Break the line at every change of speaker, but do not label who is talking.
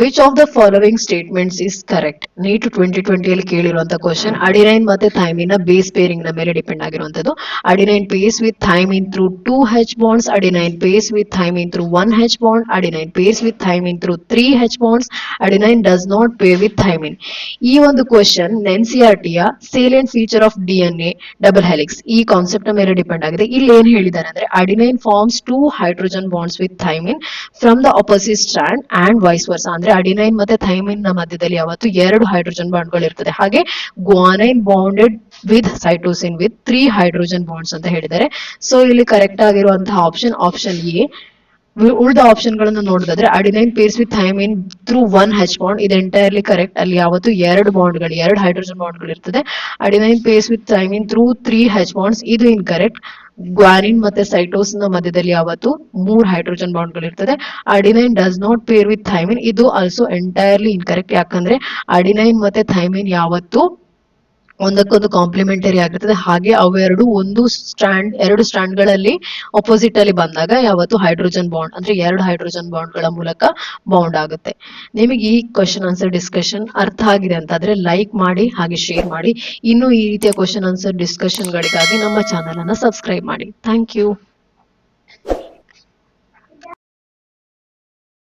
Which of the following statements is correct? NEET 2020 ಅಲ್ಲಿ ಕೇಳಿರುವಂತ question. Adenine ಮತ್ತೆ thymine base pairing ನ ಮೇಲೆ ಡಿಪೆಂಡ್ ಆಗಿರುವಂತದ್ದು. Adenine pairs with thymine through 2 H bonds, adenine pairs with thymine through 1 H bond, adenine pairs with thymine through 3 H bonds, adenine does not pair with thymine. ಈ ಒಂದು question NCERT ಯ salient feature of DNA double helix ಈ concept ಮೇಲೆ depend ಆಗಿದೆ. ಇಲ್ಲಿ ಏನ್ ಹೇಳಿದ್ದಾರೆ ಅಂದ್ರೆ adenine forms 2 hydrogen bonds with thymine from the opposite strand and vice versa. ಅಂದ್ರೆ ಅಡಿನೈನ್ ಮತ್ತೆ ಥೈಮಿನ್ ನ ಮಧ್ಯದಲ್ಲಿ ಯಾವತ್ತು 2 ಹೈಡ್ರೋಜನ್ ಬಾಂಡ್ಗಳು ಇರ್ತದೆ. ಹಾಗೆ guanine bonded with cytosine with 3 hydrogen bonds ಅಂತ ಹೇಳಿದ್ದಾರೆ. ಸೊ ಇಲ್ಲಿ ಕರೆಕ್ಟ್ ಆಗಿರುವಂತಹ ಆಪ್ಷನ್ ಎ. ಉಳಿದ ಆಪ್ಷನ್ ಗಳನ್ನು ನೋಡೋದಾದ್ರೆ adenine pairs with thymine through 1 H bond ಇದು ಎಂಟೈರ್ಲಿ ಕರೆಕ್ಟ್. ಅಲ್ಲಿ ಯಾವತ್ತು 2 ಹೈಡ್ರೋಜನ್ ಬಾಂಡ್ಗಳು ಇರ್ತದೆ. Adenine pairs with thymine through 3 H bonds ಇದು ಇನ್ಕರೆಕ್ಟ್. ಗ್ವಾನಿನ್ ಮತ್ತೆ ಸೈಟೋಸಿನ್ ನ ಮಧ್ಯದಲ್ಲಿ ಯಾವತ್ತು 3 ಹೈಡ್ರೋಜನ್ ಬಾಂಡ್ಗಳು ಇರ್ತದೆ. Adenine does not pair with thymine ಇದು ಆಲ್ಸೋ ಎಂಟೈರ್ಲಿ ಇನ್ಕರೆಕ್ಟ್. ಯಾಕಂದ್ರೆ ಅಡಿನೈನ್ ಮತ್ತೆ ಥೈಮಿನ್ ಯಾವತ್ತು ಒಂದಕ್ಕೊಂದು ಕಾಂಪ್ಲಿಮೆಂಟರಿ ಆಗಿರ್ತದೆ. ಹಾಗೆ ಅವೆರಡು ಎರಡು ಸ್ಟ್ರಾಂಡ್ ಗಳಲ್ಲಿ ಅಪೋಸಿಟ್ ಅಲ್ಲಿ ಬಂದಾಗ ಯಾವತ್ತು ಹೈಡ್ರೋಜನ್ ಬಾಂಡ್ ಅಂದ್ರೆ 2 ಹೈಡ್ರೋಜನ್ ಬಾಂಡ್ ಗಳ ಮೂಲಕ ಬಾಂಡ್ ಆಗುತ್ತೆ. ನಿಮಗೆ ಈ ಕ್ವಶನ್ ಆನ್ಸರ್ ಡಿಸ್ಕಷನ್ ಅರ್ಥ ಆಗಿದೆ ಅಂತಾದ್ರೆ ಲೈಕ್ ಮಾಡಿ ಹಾಗೆ ಶೇರ್ ಮಾಡಿ. ಇನ್ನು ಈ ರೀತಿಯ ಕ್ವಶನ್ ಆನ್ಸರ್ ಡಿಸ್ಕಷನ್ ಗಳಿಗಾಗಿ ನಮ್ಮ ಚಾನೆಲ್ ಅನ್ನು ಸಬ್ಸ್ಕ್ರೈಬ್ ಮಾಡಿ. Thank you.